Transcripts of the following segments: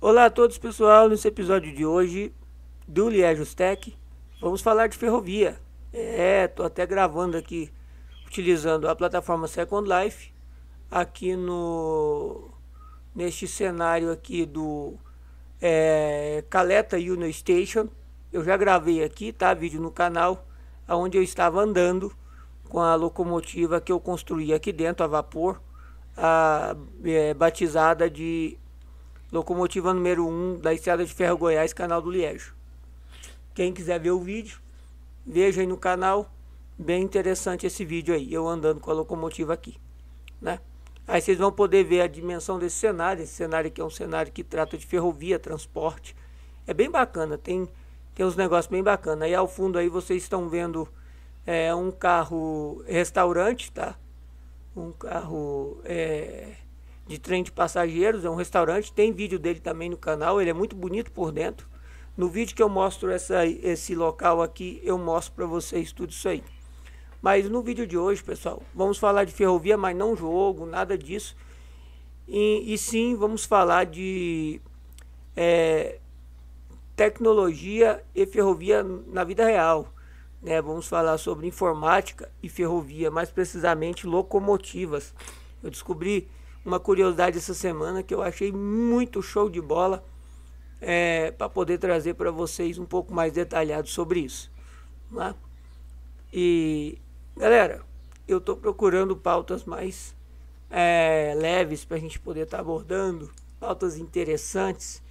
Olá a todos, pessoal. Nesse episódio de hoje do Liège Tech vamos falar de ferrovia. Tô até gravando aqui utilizando a plataforma Second Life aqui neste cenário aqui do Caleta Union Station. Eu já gravei aqui, tá? Vídeo no canal, onde eu estava andando com a locomotiva que eu construí aqui dentro a vapor, batizada de locomotiva número 1 da Estrada de Ferro Goiás, canal do Liège. Quem quiser ver o vídeo, veja aí no canal. Bem interessante esse vídeo aí, eu andando com a locomotiva aqui, né? Aí vocês vão poder ver a dimensão desse cenário. Esse cenário aqui é um cenário que trata de ferrovia, transporte. É bem bacana, tem uns negócios bem bacanas. Aí ao fundo aí vocês estão vendo um carro restaurante, tá? Um carro de trem de passageiros, é um restaurante. Tem vídeo dele também no canal, ele é muito bonito por dentro. No vídeo que eu mostro esse local aqui, eu mostro para vocês tudo isso aí. Mas no vídeo de hoje, pessoal, vamos falar de ferrovia, mas não jogo, nada disso. E sim, vamos falar de tecnologia e ferrovia na vida real, né? Vamos falar sobre informática e ferrovia, mais precisamente locomotivas. Eu descobri uma curiosidade essa semana que eu achei muito show de bola, para poder trazer para vocês um pouco mais detalhado sobre isso, né? E galera, eu estou procurando pautas mais leves para a gente poder estar abordando, pautas interessantes,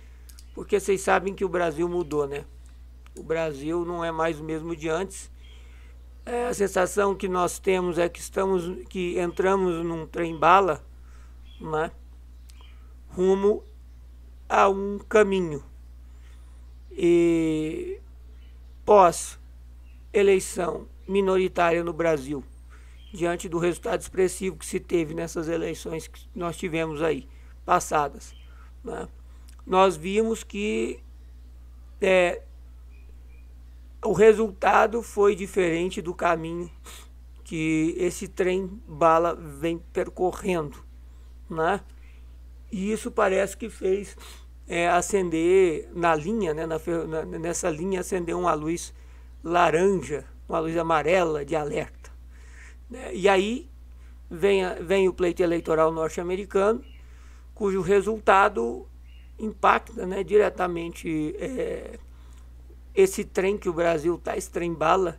porque vocês sabem que o Brasil mudou, né? O Brasil não é mais o mesmo de antes. A sensação que nós temos é que entramos num trem-bala, né, rumo a um caminho. E pós eleição minoritária no Brasil, diante do resultado expressivo que se teve nessas eleições que nós tivemos aí passadas, né, nós vimos que o resultado foi diferente do caminho que esse trem-bala vem percorrendo, né? E isso parece que fez acender na linha, né, nessa linha acender uma luz laranja, uma luz amarela de alerta, né? E aí vem o pleito eleitoral norte-americano, cujo resultado impacta, né, diretamente esse trem que o Brasil está, esse trem-bala,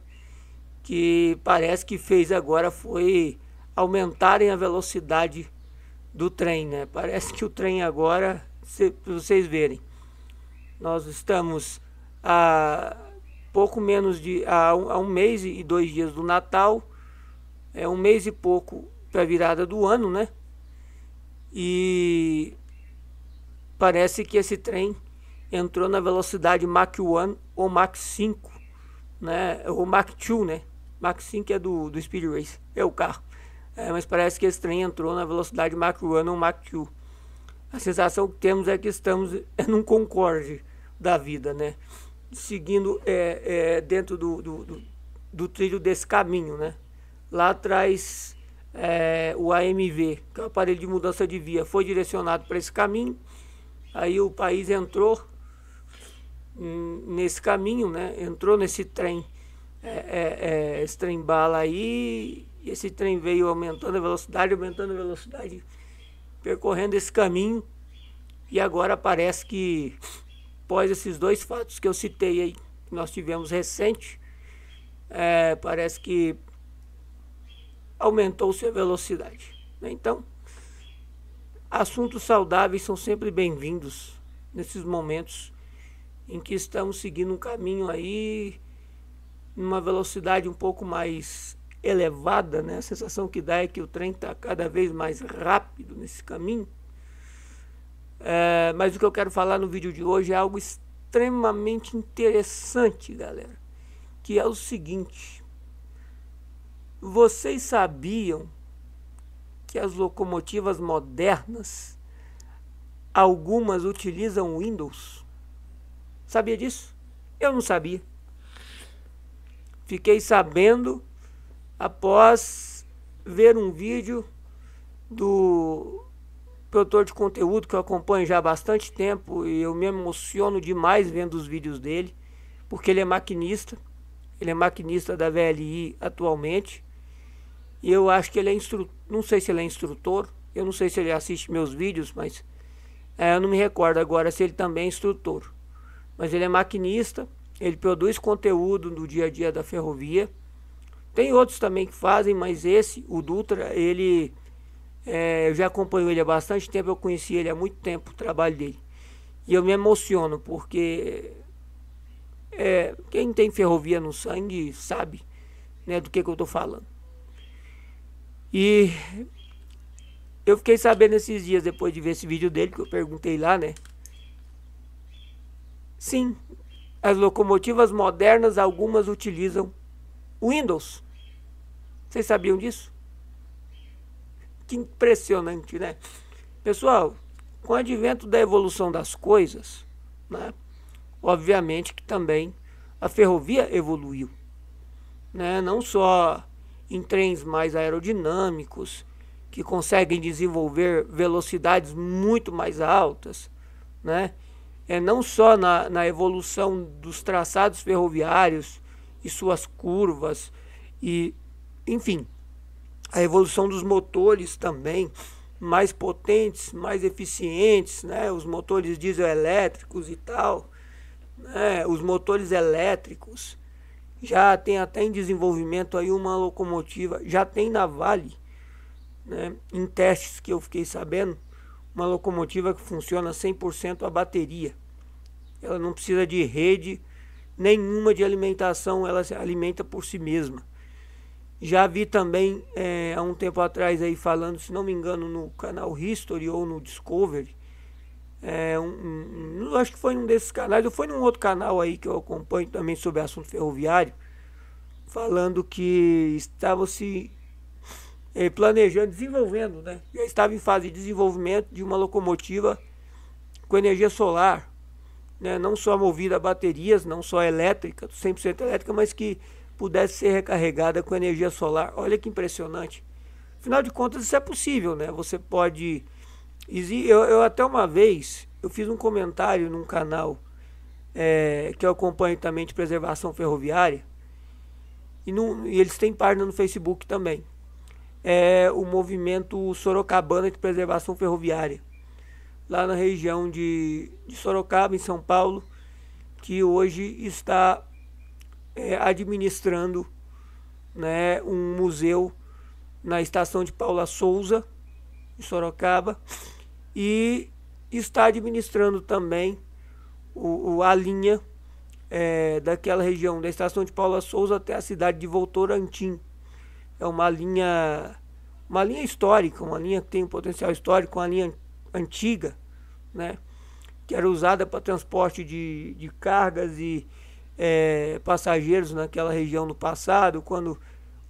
que parece que fez agora foi aumentarem a velocidade do trem, né? Parece que o trem agora, para vocês verem, nós estamos a pouco menos de um mês e 2 dias do Natal, um mês e pouco para a virada do ano, né? E parece que esse trem entrou na velocidade Mach 1 ou Mach 5, né? Ou Mach 2, né? Mach 5 é do Speed Race, é o carro. Mas parece que esse trem entrou na velocidade Mach 1 ou Mach 2. A sensação que temos é que estamos num Concorde da vida, né? Seguindo dentro do trilho desse caminho, né? Lá atrás, o AMV, que é o aparelho de mudança de via, foi direcionado para esse caminho. Aí o país entrou nesse caminho, né? Entrou nesse trem, esse trem-bala aí. E esse trem veio aumentando a velocidade, percorrendo esse caminho. E agora parece que, após esses dois fatos que eu citei aí, que nós tivemos recente, parece que aumentou-se a velocidade, né? Então, assuntos saudáveis são sempre bem-vindos nesses momentos em que estamos seguindo um caminho aí numa velocidade um pouco mais elevada, né? A sensação que dá é que o trem está cada vez mais rápido nesse caminho. Mas o que eu quero falar no vídeo de hoje é algo extremamente interessante, galera, que é o seguinte: vocês sabiam que as locomotivas modernas, algumas utilizam Windows? Sabia disso? Eu não sabia. Fiquei sabendo após ver um vídeo do produtor de conteúdo que eu acompanho já há bastante tempo e eu me emociono demais vendo os vídeos dele, porque ele é maquinista da VLI atualmente, e eu acho que ele é não sei se ele é instrutor, eu não sei se ele assiste meus vídeos, mas eu não me recordo agora se ele também é instrutor. Mas ele é maquinista, ele produz conteúdo no dia a dia da ferrovia. Tem outros também que fazem, mas esse, o Dutra, ele... eu já acompanho ele há bastante tempo, eu conheci ele há muito tempo, o trabalho dele. E eu me emociono, porque quem tem ferrovia no sangue sabe, né, do que eu tô falando. E eu fiquei sabendo esses dias, depois de ver esse vídeo dele, que eu perguntei lá, né? Sim, as locomotivas modernas, algumas utilizam Windows. Vocês sabiam disso? Que impressionante, né? Pessoal, com o advento da evolução das coisas, né? Obviamente que também a ferrovia evoluiu, né? Não só em trens mais aerodinâmicos, que conseguem desenvolver velocidades muito mais altas, né? Não só na evolução dos traçados ferroviários e suas curvas, e enfim, a evolução dos motores também, mais potentes, mais eficientes, né? Os motores dieselétricos e tal, né? Os motores elétricos, já tem até em desenvolvimento aí uma locomotiva, já tem na Vale, né? Em testes que eu fiquei sabendo, uma locomotiva que funciona 100% a bateria. Ela não precisa de rede nenhuma de alimentação, ela se alimenta por si mesma. Já vi também há um tempo atrás aí falando, se não me engano, no canal History ou no Discovery, acho que foi num desses canais, ou foi num outro canal aí que eu acompanho também sobre assunto ferroviário, falando que estava se planejando, desenvolvendo, né? Já estava em fase de desenvolvimento de uma locomotiva com energia solar, né? Não só movida a baterias, não só elétrica, 100% elétrica, mas que pudesse ser recarregada com energia solar. Olha que impressionante. Afinal de contas, isso é possível, né? Você pode... Eu até uma vez, eu fiz um comentário num canal que eu acompanho também de preservação ferroviária, e eles têm página no Facebook também. O movimento Sorocabana de Preservação Ferroviária, lá na região de Sorocaba, em São Paulo, que hoje está administrando, né, um museu na estação de Paula Souza, em Sorocaba, e está administrando também a linha daquela região, da estação de Paula Souza até a cidade de Votorantim. É uma linha histórica, uma linha que tem um potencial histórico, uma linha antiga, né, que era usada para transporte de cargas e passageiros naquela região no passado, quando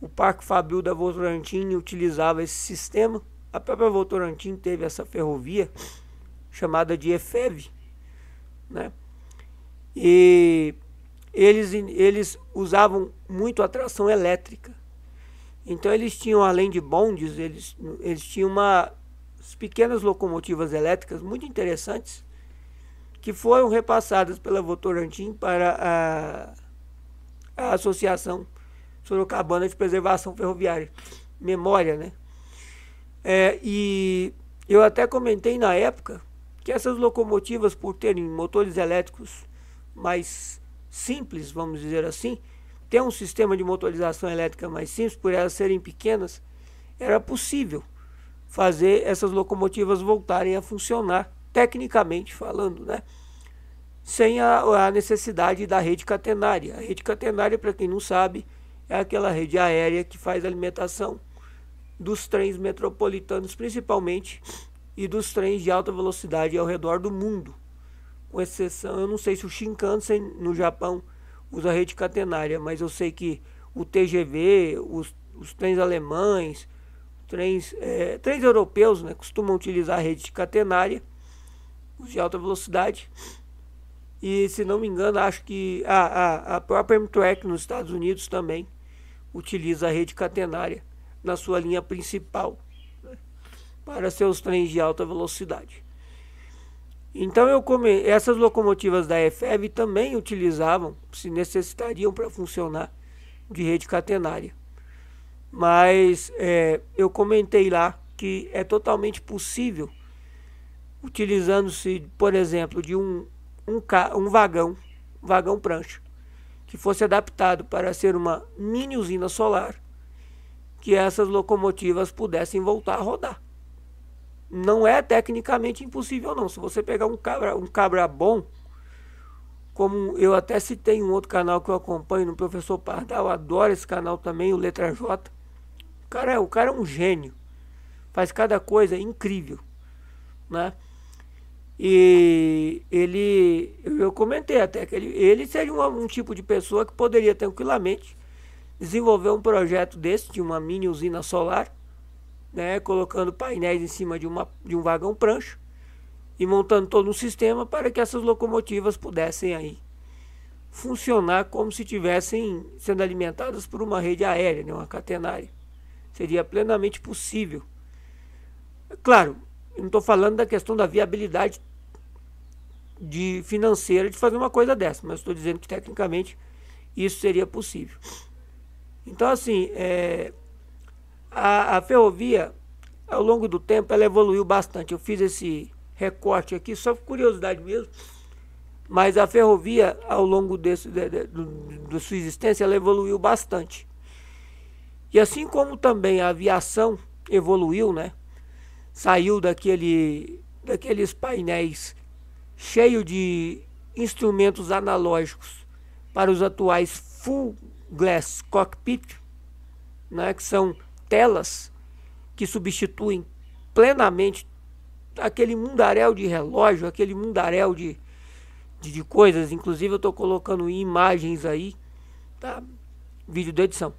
o Parque Fabril da Votorantim utilizava esse sistema. A própria Votorantim teve essa ferrovia chamada de EFEV, né? E eles usavam muito a tração elétrica. Então eles tinham, além de bondes, eles tinham pequenas locomotivas elétricas muito interessantes, que foram repassadas pela Votorantim para a Associação Sorocabana de Preservação Ferroviária. Memória, né? E eu até comentei na época que essas locomotivas, por terem motores elétricos mais simples, vamos dizer assim, ter um sistema de motorização elétrica mais simples, por elas serem pequenas, era possível fazer essas locomotivas voltarem a funcionar, tecnicamente falando, né? Sem a necessidade da rede catenária. A rede catenária, para quem não sabe, é aquela rede aérea que faz a alimentação dos trens metropolitanos, principalmente, e dos trens de alta velocidade ao redor do mundo. Com exceção, eu não sei se o Shinkansen no Japão usa rede catenária, mas eu sei que o TGV, os trens alemães, trens europeus, né, costumam utilizar a rede catenária, os de alta velocidade. E, se não me engano, acho que a própria Amtrak nos Estados Unidos também utiliza a rede catenária na sua linha principal. para seus trens de alta velocidade. Então essas locomotivas da EFEV também utilizavam, se necessitariam para funcionar, de rede catenária. Mas eu comentei lá que é totalmente possível, utilizando-se, por exemplo, de um vagão prancha, que fosse adaptado para ser uma mini usina solar, que essas locomotivas pudessem voltar a rodar. Não é tecnicamente impossível não. Se você pegar um cabra bom, como eu até citei em um outro canal que eu acompanho, no Professor Pardal, eu adoro esse canal também, o Letra J. O cara é um gênio, faz cada coisa incrível, né? E eu comentei até que ele seria um tipo de pessoa que poderia tranquilamente desenvolver um projeto desse, de uma mini usina solar, né, colocando painéis em cima de um vagão prancha e montando todo um sistema para que essas locomotivas pudessem aí funcionar como se estivessem sendo alimentadas por uma rede aérea, né, uma catenária. Seria plenamente possível. Claro, eu não estou falando da questão da viabilidade financeira de fazer uma coisa dessa, mas estou dizendo que tecnicamente isso seria possível. Então, assim, a ferrovia, ao longo do tempo, ela evoluiu bastante. Eu fiz esse recorte aqui só por curiosidade mesmo, mas a ferrovia, ao longo da sua existência, ela evoluiu bastante. E assim como também a aviação evoluiu, né? Saiu daqueles painéis cheios de instrumentos analógicos para os atuais Full Glass Cockpit, né? Que são telas que substituem plenamente aquele mundaréu de relógio, aquele mundaréu de coisas. Inclusive eu estou colocando imagens aí, tá? Vídeo da edição.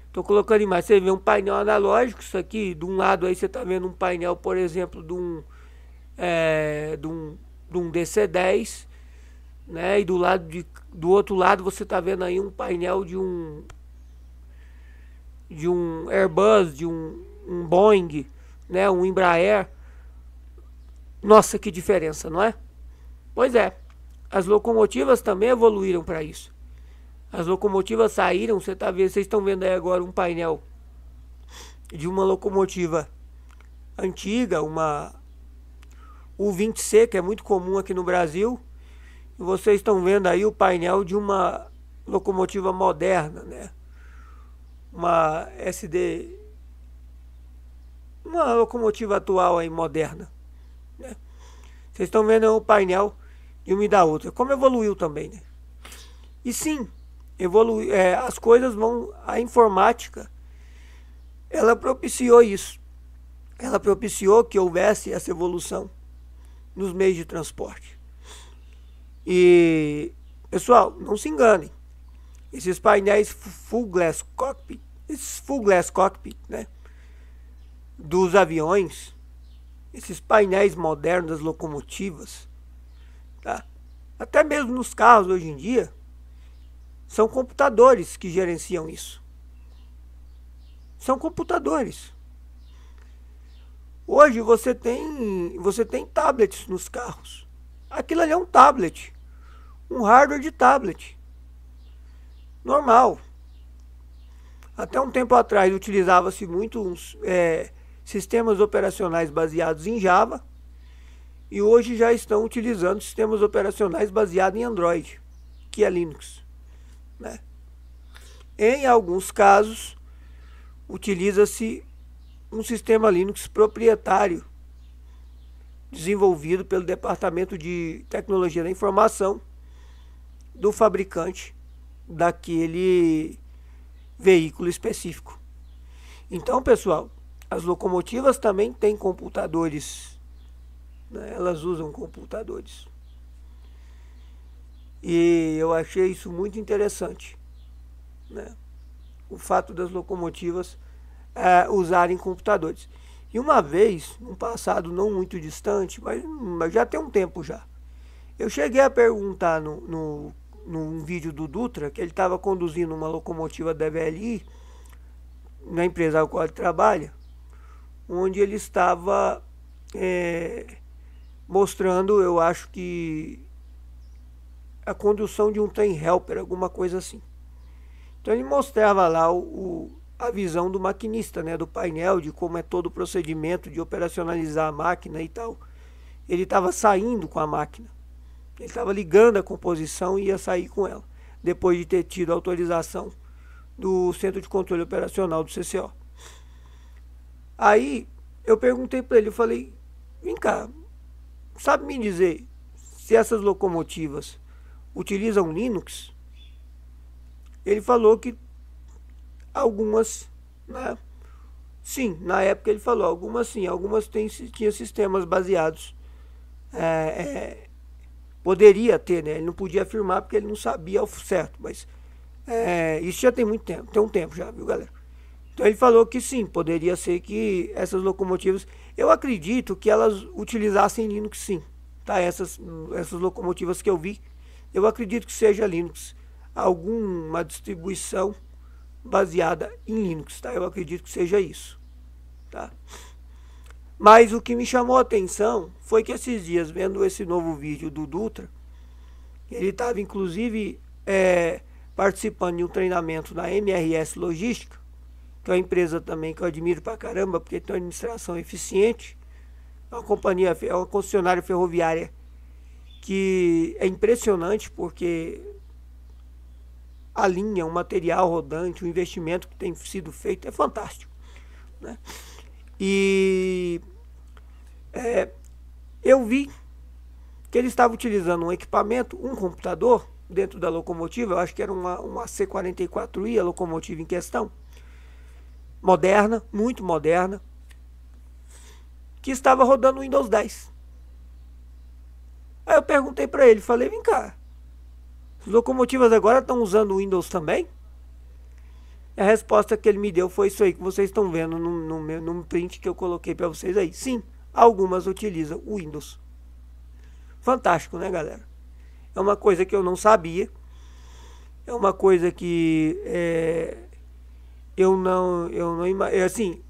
Estou colocando imagens. Você vê um painel analógico, isso aqui, de um lado aí você está vendo um painel, por exemplo, de um DC-10, né? E do outro lado você está vendo aí um painel de um Airbus, de um Boeing, né? Um Embraer. Nossa, que diferença, não é? Pois é, as locomotivas também evoluíram para isso. As locomotivas saíram, vocês estão vendo aí agora um painel de uma locomotiva antiga, uma U20C, que é muito comum aqui no Brasil. E vocês estão vendo aí o painel de uma locomotiva moderna, né? Uma uma locomotiva atual aí, moderna, né? Vocês estão vendo o painel de uma e da outra. Como evoluiu também, né? E sim, as coisas a informática, ela propiciou isso. Ela propiciou que houvesse essa evolução nos meios de transporte. E, pessoal, não se enganem. Esses painéis Full Glass Cockpit, né, dos aviões, esses painéis modernos das locomotivas, tá? Até mesmo nos carros hoje em dia, são computadores que gerenciam isso. São computadores. Hoje você tem tablets nos carros. Aquilo ali é um tablet. Um hardware de tablet. Normal. Até um tempo atrás utilizava-se muito sistemas operacionais baseados em Java. E hoje já estão utilizando sistemas operacionais baseados em Android, que é Linux, né? Em alguns casos, utiliza-se um sistema Linux proprietário, desenvolvido pelo Departamento de Tecnologia da Informação do fabricante daquele veículo específico. Então, pessoal, as locomotivas também têm computadores, né? Elas usam computadores. E eu achei isso muito interessante, né? O fato das locomotivas usarem computadores. E uma vez, num passado não muito distante, mas já tem um tempo já, eu cheguei a perguntar num vídeo do Dutra, que ele estava conduzindo uma locomotiva da VLI, na empresa ao qual ele trabalha, onde ele estava mostrando, eu acho que a condução de um trem helper, alguma coisa assim. Então ele mostrava lá a visão do maquinista, né, do painel, de como é todo o procedimento de operacionalizar a máquina e tal. Ele estava saindo com a máquina, ele estava ligando a composição e ia sair com ela, depois de ter tido a autorização do Centro de Controle Operacional do CCO. Aí eu perguntei para ele, eu falei, vem cá, sabe me dizer se essas locomotivas utilizam Linux? Ele falou que algumas, né? Sim, na época ele falou, algumas sim, algumas tinham sistemas baseados. Poderia ter, né? Ele não podia afirmar porque ele não sabia ao certo, mas isso já tem muito tempo, tem um tempo já, viu, galera? Então ele falou que sim, poderia ser que essas locomotivas, eu acredito que elas utilizassem Linux sim, tá? Essas locomotivas que eu vi, eu acredito que seja Linux, alguma distribuição baseada em Linux, tá? Eu acredito que seja isso, tá? Mas o que me chamou a atenção foi que esses dias, vendo esse novo vídeo do Dutra, ele estava inclusive participando de um treinamento na MRS Logística, que é uma empresa também que eu admiro pra caramba, porque tem uma administração eficiente, é uma companhia, é uma concessionária ferroviária que é impressionante, porque a linha, o material rodante, o investimento que tem sido feito é fantástico, né? E eu vi que ele estava utilizando um equipamento, um computador dentro da locomotiva, eu acho que era uma C44i, a locomotiva em questão, moderna, muito moderna, que estava rodando o Windows 10. Aí eu perguntei para ele, falei, vem cá, as locomotivas agora estão usando o Windows também? E a resposta que ele me deu foi isso aí que vocês estão vendo no print que eu coloquei para vocês aí. Sim, algumas utilizam o Windows. Fantástico, né, galera? É uma coisa que eu não sabia. É uma coisa que eu não assim,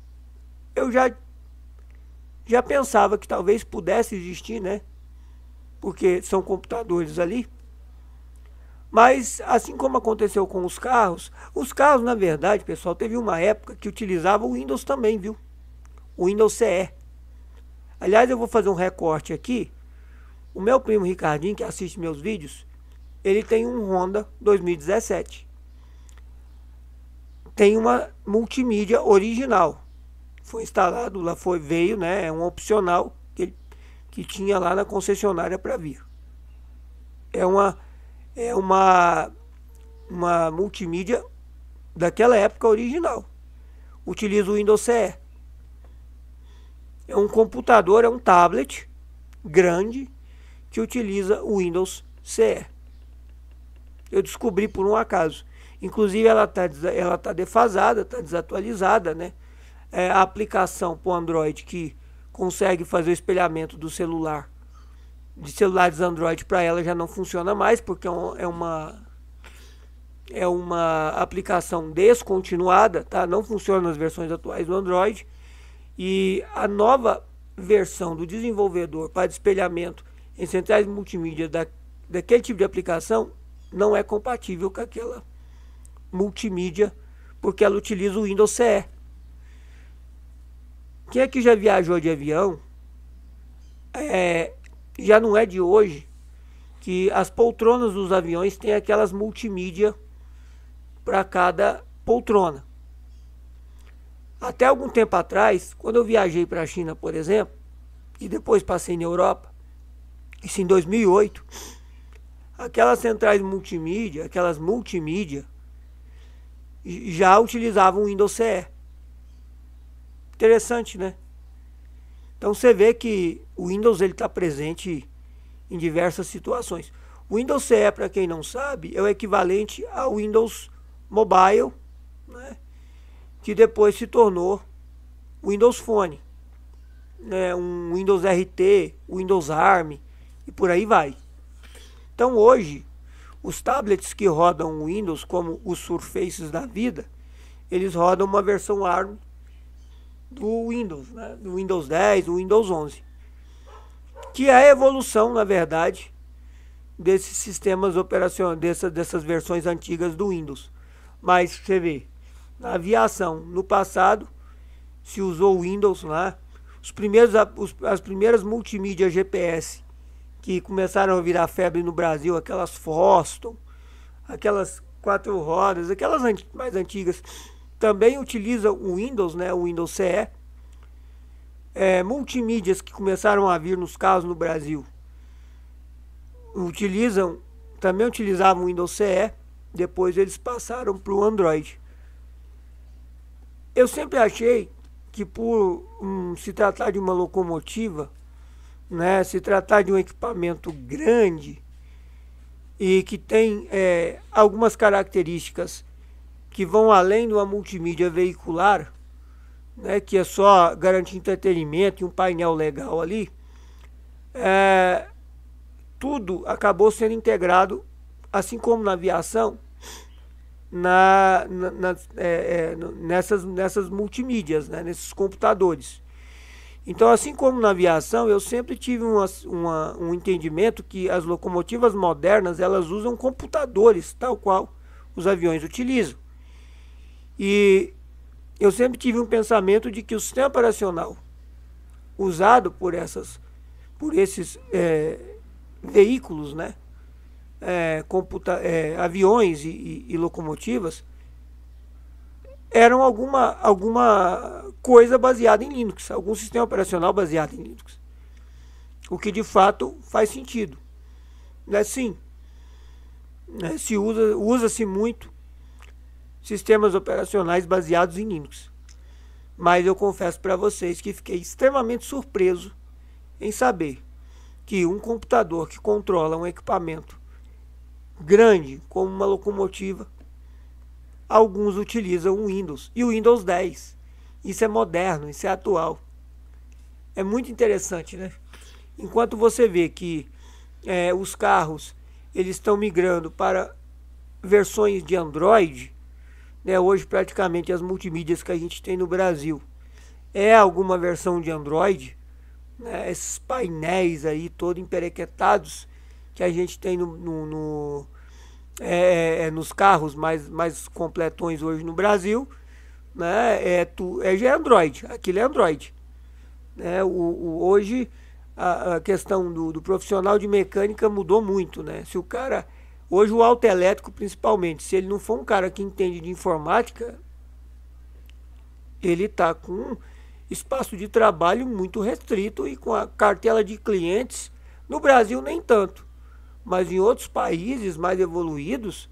eu já pensava que talvez pudesse existir, né? Porque são computadores ali. Mas, assim como aconteceu com os carros, na verdade, pessoal, teve uma época que utilizava o Windows também, viu? O Windows CE. Aliás, eu vou fazer um recorte aqui. O meu primo Ricardinho, que assiste meus vídeos, ele tem um Honda 2017. Tem uma multimídia original. Foi instalado lá, veio, né? É um opcional que tinha lá na concessionária para vir. É uma multimídia daquela época original. Utiliza o Windows CE. É um computador, é um tablet grande que utiliza o Windows CE. Eu descobri por um acaso. Inclusive ela tá defasada, está desatualizada, né? A aplicação para o Android que consegue fazer o espelhamento do celular, de celulares Android, para ela já não funciona mais, porque é uma aplicação descontinuada, tá? Não funciona nas versões atuais do Android. E a nova versão do desenvolvedor para espelhamento em centrais multimídia daquele tipo de aplicação não é compatível com aquela multimídia, porque ela utiliza o Windows CE. Quem é que já viajou de avião, já não é de hoje que as poltronas dos aviões têm aquelas multimídia para cada poltrona. Até algum tempo atrás, quando eu viajei para a China, por exemplo, e depois passei na Europa, isso em 2008, aquelas centrais multimídia, já utilizavam o Windows CE. Interessante, né? Então você vê que o Windows está presente em diversas situações. O Windows CE, para quem não sabe, é o equivalente ao Windows Mobile, né? Que depois se tornou o Windows Phone, né? Um Windows RT, Windows ARM e por aí vai. Então hoje, os tablets que rodam o Windows, como os Surfaces da vida, eles rodam uma versão ARM do Windows, né? Do Windows 10, do Windows 11, que é a evolução, na verdade, desses sistemas operacionais, dessas versões antigas do Windows. Mas você vê, na aviação, no passado, se usou o Windows lá, as primeiras multimídias GPS que começaram a virar febre no Brasil, aquelas Foston, aquelas 4 rodas, aquelas mais antigas, também utilizam o Windows, né, o Windows CE. Multimídias que começaram a vir nos carros no Brasil também utilizavam o Windows CE, depois eles passaram para o Android. Eu sempre achei que por se tratar de uma locomotiva, né, se tratar de um equipamento grande e que tem algumas características que vão além de uma multimídia veicular, né, que é só garantir entretenimento e um painel legal ali, tudo acabou sendo integrado, assim como na aviação, nessas multimídias, né, nesses computadores. Então, assim como na aviação, eu sempre tive um entendimento que as locomotivas modernas, elas usam computadores, tal qual os aviões utilizam. E eu sempre tive um pensamento de que o sistema operacional usado por esses veículos, né, aviões e locomotivas, eram alguma coisa baseada em Linux, algum sistema operacional baseado em Linux. O que de fato faz sentido. Sim, né, usa-se muito sistemas operacionais baseados em Linux. Mas eu confesso para vocês que fiquei extremamente surpreso em saber que um computador que controla um equipamento grande como uma locomotiva, alguns utilizam o Windows e o Windows 10. Isso é moderno, isso é atual. É muito interessante, né? Enquanto você vê que os carros eles estão migrando para versões de Android, né? Hoje praticamente as multimídias que a gente tem no Brasil é alguma versão de Android, né? Esses painéis aí todos emperequetados que a gente tem nos carros mais completões hoje no Brasil, né? Já é Android, aquilo é Android, né? Hoje a questão do profissional de mecânica mudou muito, né? Se o cara, hoje o autoelétrico principalmente, se ele não for um cara que entende de informática, ele está com um espaço de trabalho muito restrito e com a cartela de clientes, no Brasil nem tanto, mas em outros países mais evoluídos,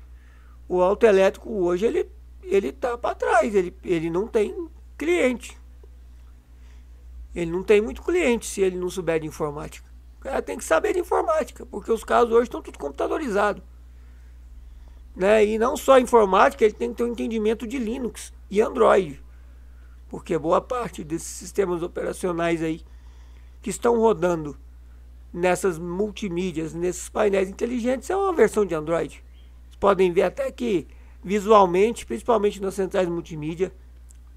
o autoelétrico hoje ele está para trás, ele não tem cliente. Ele não tem muito cliente se ele não souber de informática. O cara tem que saber de informática, porque os carros hoje estão tudo computadorizados, né? E não só informática, ele tem que ter um entendimento de Linux e Android, porque boa parte desses sistemas operacionais aí que estão rodando nessas multimídias, nesses painéis inteligentes, é uma versão de Android. Vocês podem ver até que visualmente, principalmente nas centrais multimídia,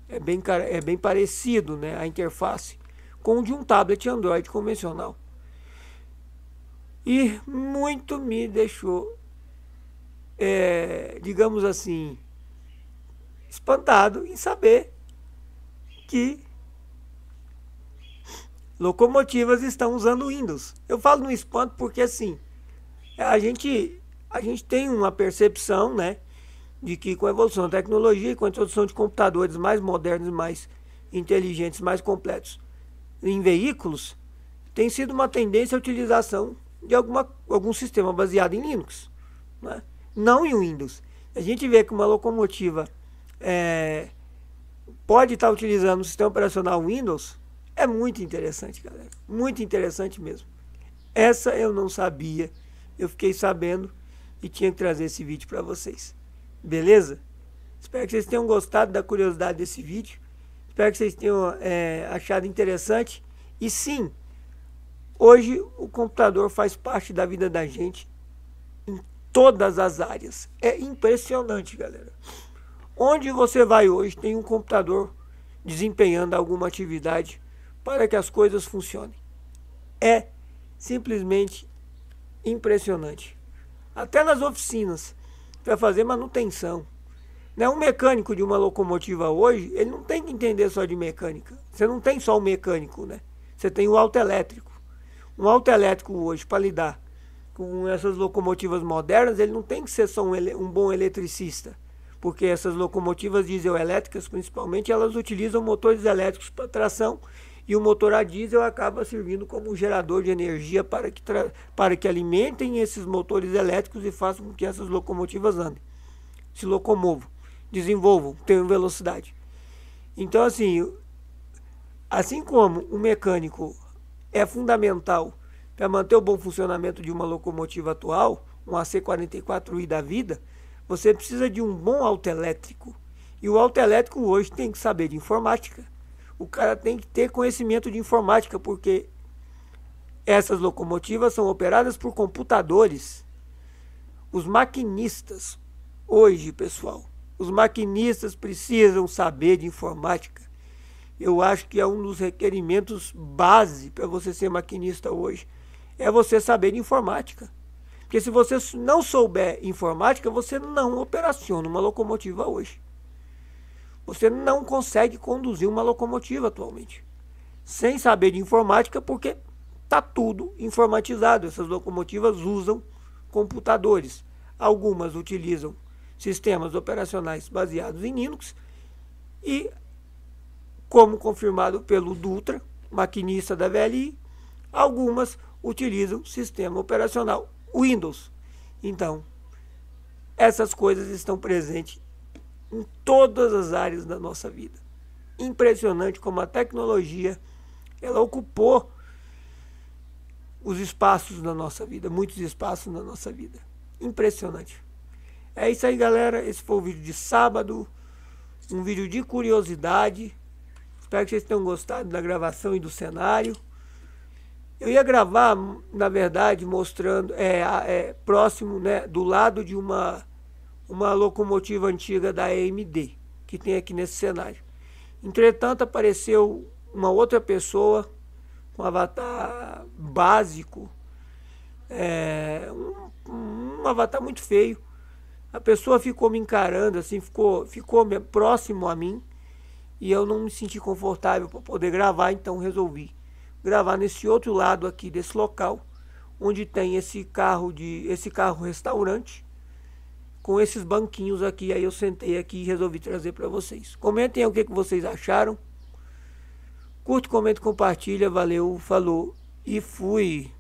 é bem parecido, né, a interface com o de um tablet Android convencional. E muito me deixou, digamos assim, espantado em saber que locomotivas estão usando Windows. Eu falo no espanto porque assim, a gente tem uma percepção, né, de que com a evolução da tecnologia e com a introdução de computadores mais modernos, mais inteligentes, mais completos em veículos, tem sido uma tendência a utilização de algum sistema baseado em Linux, né? Não em Windows. A gente vê que uma locomotiva pode estar utilizando o sistema operacional Windows. É muito interessante, galera. Muito interessante mesmo. Essa eu não sabia. Eu fiquei sabendo e tinha que trazer esse vídeo para vocês. Beleza? Espero que vocês tenham gostado da curiosidade desse vídeo. Espero que vocês tenham achado interessante. E sim, hoje o computador faz parte da vida da gente em todas as áreas. É impressionante, galera. Onde você vai hoje tem um computador desempenhando alguma atividade para que as coisas funcionem. É simplesmente impressionante. Até nas oficinas, para fazer manutenção. Né? Um mecânico de uma locomotiva hoje, ele não tem que entender só de mecânica. Você não tem só o mecânico, né? Você tem o autoelétrico. Um autoelétrico hoje, para lidar com essas locomotivas modernas, ele não tem que ser só um bom eletricista. Porque essas locomotivas dieselétricas, principalmente, elas utilizam motores elétricos para tração, e o motor a diesel acaba servindo como um gerador de energia para que alimentem esses motores elétricos e façam com que essas locomotivas andem, se locomovam, desenvolvam, tenham velocidade. Então, assim como o mecânico é fundamental para manter o bom funcionamento de uma locomotiva atual, um AC44i da vida, você precisa de um bom autoelétrico. E o autoelétrico hoje tem que saber de informática. O cara tem que ter conhecimento de informática, porque essas locomotivas são operadas por computadores. Os maquinistas, hoje, pessoal, os maquinistas precisam saber de informática. Eu acho que é um dos requerimentos base para você ser maquinista hoje, é você saber de informática. Porque se você não souber informática, você não operaciona uma locomotiva hoje. Você não consegue conduzir uma locomotiva atualmente sem saber de informática, porque está tudo informatizado. Essas locomotivas usam computadores. Algumas utilizam sistemas operacionais baseados em Linux e, como confirmado pelo Dutra, maquinista da VLI, algumas utilizam sistema operacional Windows. Então, essas coisas estão presentes em todas as áreas da nossa vida. Impressionante como a tecnologia, ela ocupou os espaços da nossa vida, muitos espaços na nossa vida. Impressionante. É isso aí, galera. Esse foi o vídeo de sábado, um vídeo de curiosidade. Espero que vocês tenham gostado da gravação e do cenário. Eu ia gravar, na verdade, mostrando próximo, né, do lado de uma locomotiva antiga da AMD, que tem aqui nesse cenário. Entretanto, apareceu uma outra pessoa com um avatar básico, um avatar muito feio. A pessoa ficou me encarando, assim, ficou próximo a mim, e eu não me senti confortável para poder gravar, então resolvi gravar nesse outro lado aqui desse local, onde tem esse carro restaurante, com esses banquinhos aqui. Aí eu sentei aqui e resolvi trazer para vocês. Comentem o que vocês acharam. Curte, comenta, compartilha. Valeu, falou e fui.